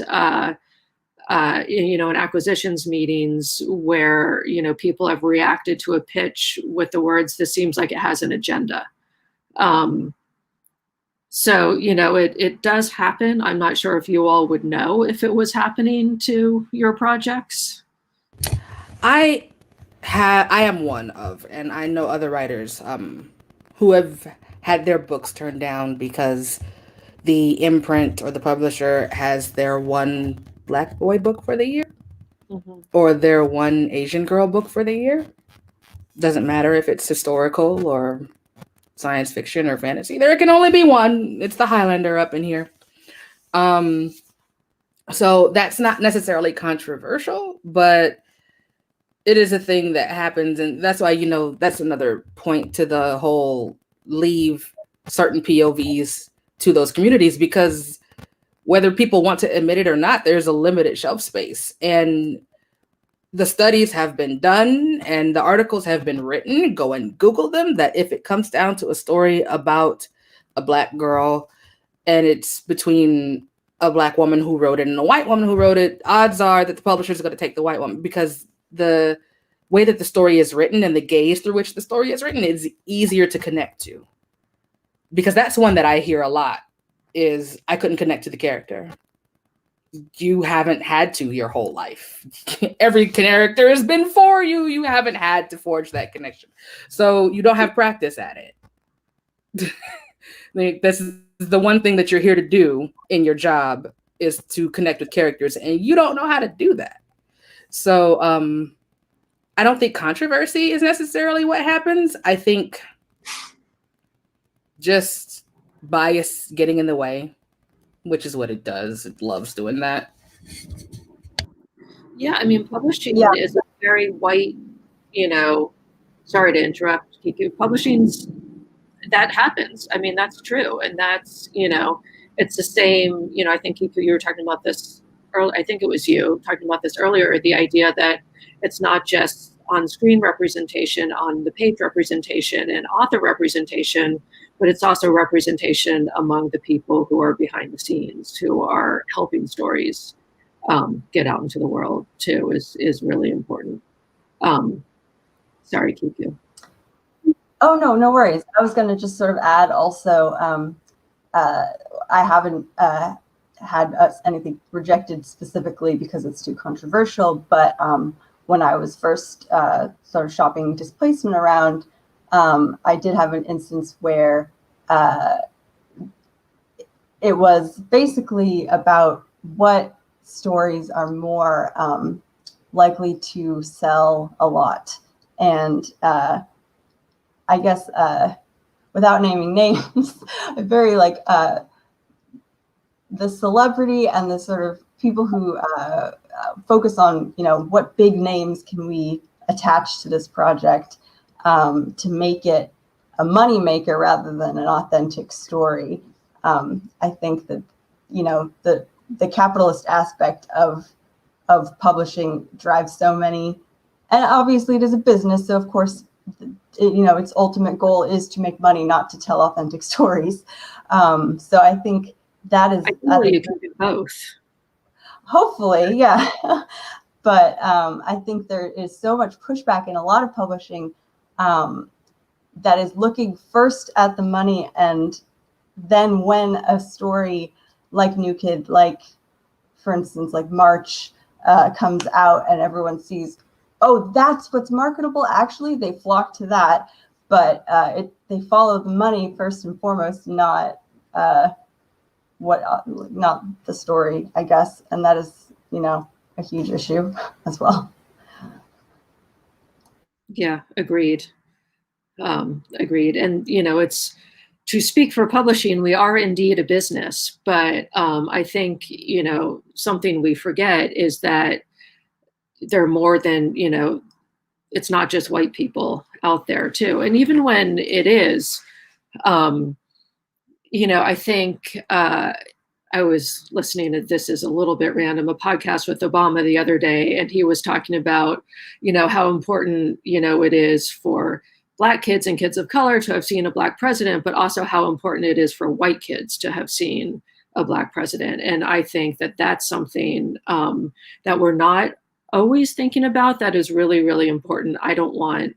in acquisitions meetings where, people have reacted to a pitch with the words, "This seems like it has an agenda." So, it does happen. I'm not sure if you all would know if it was happening to your projects. I am one of, and I know other writers who have had their books turned down because the imprint or the publisher has their one Black boy book for the year, or their one Asian girl book for the year. Doesn't matter if it's historical or science fiction or fantasy. There can only be one. It's the Highlander up in here. So that's not necessarily controversial, but it is a thing that happens. And that's why, that's another point to the whole leave certain POVs to those communities, because whether people want to admit it or not, there's a limited shelf space. And the studies have been done and the articles have been written. Go and Google them, that if it comes down to a story about a Black girl and it's between a Black woman who wrote it and a white woman who wrote it, odds are that the publisher is going to take the white woman, because the way that the story is written and the gaze through which the story is written is easier to connect to. Because that's one that I hear a lot, is I couldn't connect to the character. You haven't had to your whole life. Every character has been for you. You haven't had to forge that connection. So you don't have practice at it. This is the one thing that you're here to do in your job, is to connect with characters, and you don't know how to do that. So I don't think controversy is necessarily what happens. I think just bias getting in the way, which is what it does. It loves doing that. Yeah, publishing is a very white, sorry to interrupt, Kiku. Publishing's, that happens. That's true. And that's, it's the same, I think, Kiku, you were talking about this earlier. I think it was you talking about this earlier, the idea that it's not just on-screen representation, on the page representation and author representation, but it's also representation among the people who are behind the scenes, who are helping stories get out into the world too, is really important. Sorry, Kiku. Oh, no worries. I was going to just sort of add also, I haven't had anything rejected specifically because it's too controversial, but when I was first sort of shopping displacement around, I did have an instance where it was basically about what stories are more likely to sell a lot. And I guess without naming names, very like the celebrity and the sort of people who focus on, you know, what big names can we attach to this project to make it a money maker rather than an authentic story. I think that, you know, the capitalist aspect of publishing drives so many, and obviously it is a business, so of course, you know, its ultimate goal is to make money, not to tell authentic stories. So I think that is. Ideally, you can do both. Hopefully, yeah. But I think there is so much pushback in a lot of publishing that is looking first at the money, and then when a story like New Kid, like, for instance, like March comes out and everyone sees, oh, that's what's marketable, actually, they flock to that. But they follow the money first and foremost, not not the story, I guess. And that is, you know, a huge issue as well. Yeah, agreed. Agreed. And, you know, it's, to speak for publishing, we are indeed a business, but I think, you know, something we forget is that there are more than, you know, it's not just white people out there too. And even when it is, you know, I think I was listening to, this is a little bit random, a podcast with Obama the other day, and he was talking about, you know, how important, you know, it is for Black kids and kids of color to have seen a Black president, but also how important it is for white kids to have seen a Black president. And I think that that's something that we're not always thinking about that is really, really important. I don't want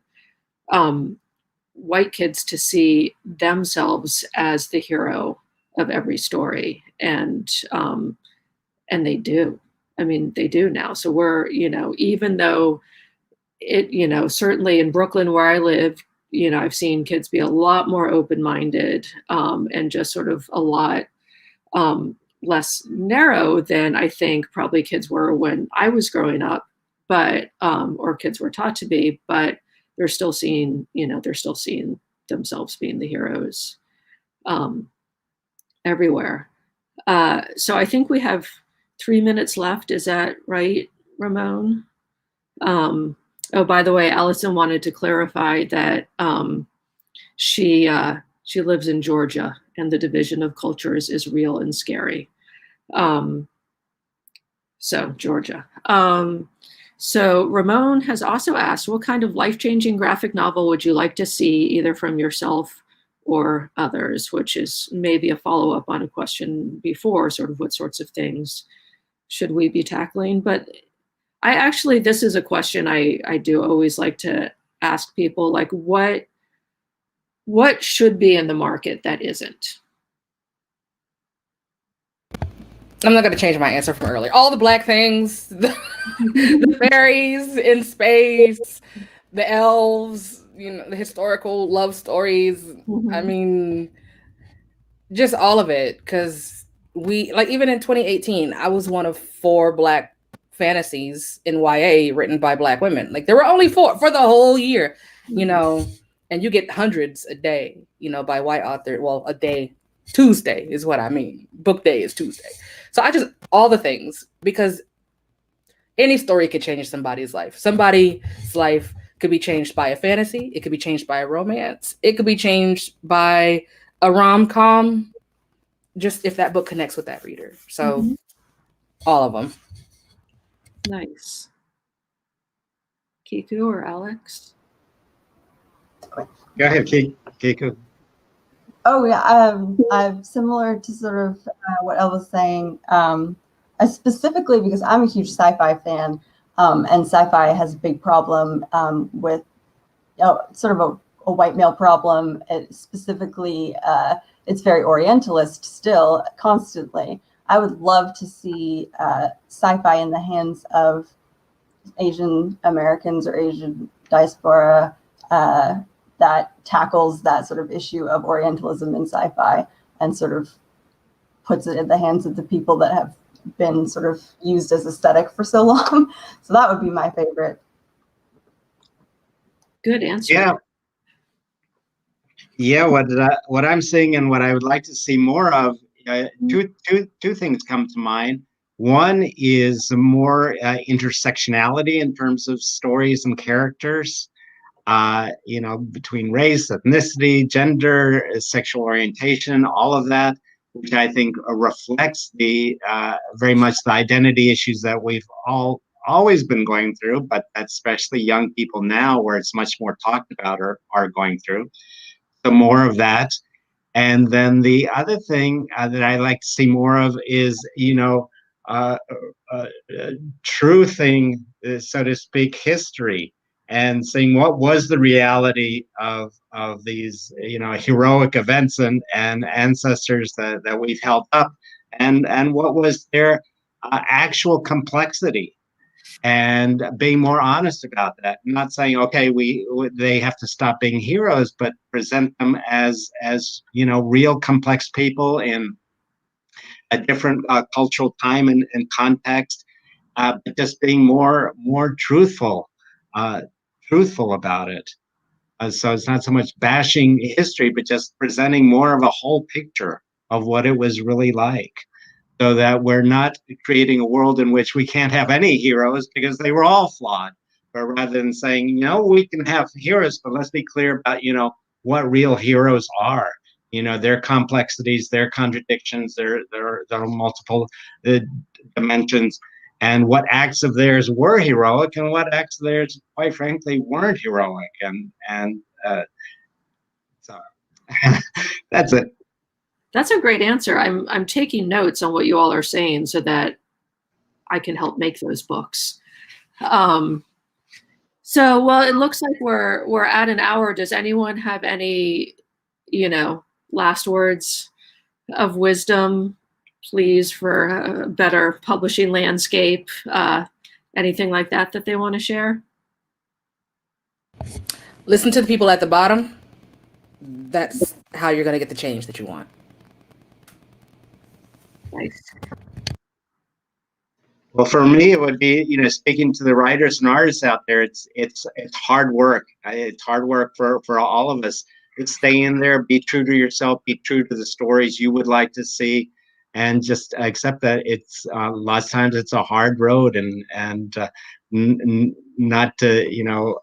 white kids to see themselves as the hero of every story. And they do. I mean, they do now. So we're, you know, even though it, you know, certainly in Brooklyn where I live, you know, I've seen kids be a lot more open-minded and just sort of a lot less narrow than I think probably kids were when I was growing up, but or kids were taught to be, but they're still seeing, you know, they're still seeing themselves being the heroes everywhere. So I think we have 3 minutes left. Is that right, Ramon? Oh, by the way, Allison wanted to clarify that she lives in Georgia, and the division of cultures is real and scary. So Georgia. So Ramon has also asked, what kind of life-changing graphic novel would you like to see, either from yourself or others, which is maybe a follow-up on a question before, sort of what sorts of things should we be tackling? But I actually, this is a question I do always like to ask people, like what should be in the market that isn't? I'm not going to change my answer from earlier. All the Black things, the fairies in space, the elves, you know, the historical love stories. Mm-hmm. I mean, just all of it. Because we, like, even in 2018, I was one of 4 Black fantasies in YA written by Black women. Like, there were only 4 for the whole year, you know, and you get hundreds a day, you know, by white author. Well, a day, Tuesday is what I mean. Book day is Tuesday. So I just, all the things, because any story could change somebody's life. Somebody's life could be changed by a fantasy. It could be changed by a romance. It could be changed by a rom-com, just if that book connects with that reader. So all of them. Nice. Kiku or Alex? Go ahead, Kiku. Oh yeah, I'm similar to sort of what Elle was saying, specifically because I'm a huge sci-fi fan, and sci-fi has a big problem with, you know, sort of a white male problem. Specifically, it's very Orientalist still, constantly. I would love to see sci-fi in the hands of Asian Americans or Asian diaspora that tackles that sort of issue of Orientalism in sci-fi and sort of puts it in the hands of the people that have been sort of used as aesthetic for so long. So that would be my favorite. Good answer. Yeah. Yeah, what I'm seeing and what I would like to see more of, two things come to mind. One is more intersectionality in terms of stories and characters, between race, ethnicity, gender, sexual orientation, all of that, which I think reflects the very much the identity issues that we've all always been going through, but especially young people now, where it's much more talked about or are going through. The more of that. And then the other thing that I like to see more of is, uh, uh, truthing, so to speak, history and seeing what was the reality of these, heroic events and ancestors that we've held up, and what was their actual complexity, and being more honest about that. Not saying, okay, they have to stop being heroes, but present them as real complex people in a different cultural time and context, but just being more uh, truthful about it. So it's not so much bashing history, but just presenting more of a whole picture of what it was really like, so that we're not creating a world in which we can't have any heroes because they were all flawed. But rather than saying, we can have heroes, but let's be clear about, what real heroes are, their complexities, their contradictions, their multiple uh, dimensions, and what acts of theirs were heroic and what acts of theirs, quite frankly, weren't heroic. So that's it. That's a great answer. I'm taking notes on what you all are saying so that I can help make those books. So, well, it looks like we're at an hour. Does anyone have any, last words of wisdom, please, for a better publishing landscape? Anything like that they want to share? Listen to the people at the bottom. That's how you're going to get the change that you want. Nice. Well, for me, it would be, speaking to the writers and artists out there. It's hard work. It's hard work for all of us. Stay in there, be true to yourself, be true to the stories you would like to see, and just accept that it's lots of times it's a hard road, and not to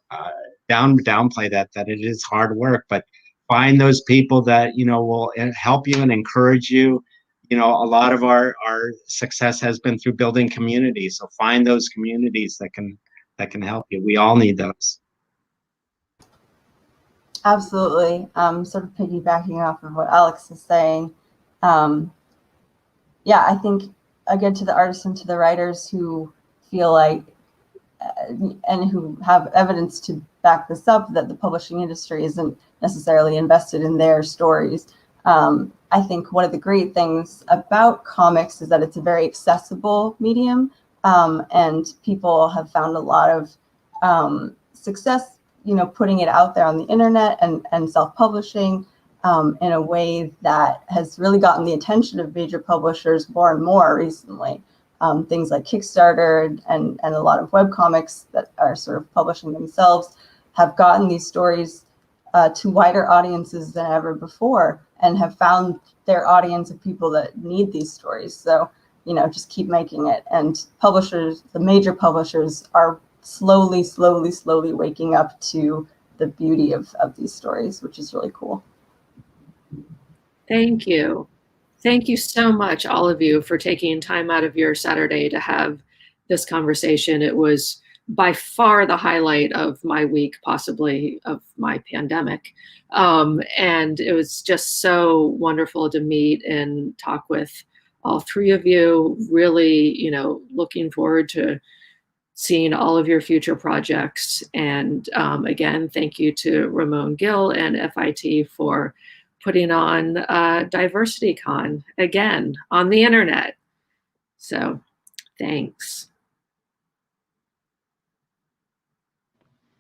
downplay that it is hard work, but find those people that will help you and encourage you. A lot of our success has been through building communities. So find those communities that can help you. We all need those. Absolutely. Sort of piggybacking off of what Alex is saying. Yeah, I think, again, to the artists and to the writers who feel like, and who have evidence to back this up, that the publishing industry isn't necessarily invested in their stories. I think one of the great things about comics is that it's a very accessible medium, and people have found a lot of success, putting it out there on the internet and self-publishing in a way that has really gotten the attention of major publishers more and more recently. Things like Kickstarter and a lot of webcomics that are sort of publishing themselves have gotten these stories to wider audiences than ever before, and have found their audience of people that need these stories. So, just keep making it. And publishers, the major publishers, are slowly waking up to the beauty of these stories, which is really cool. Thank you. Thank you so much, all of you, for taking time out of your Saturday to have this conversation. It was by far the highlight of my week, possibly of my pandemic. And it was just so wonderful to meet and talk with all three of you. Really, looking forward to seeing all of your future projects. And again, thank you to Ramon Gill and FIT for putting on DiversityCon again on the internet. So thanks.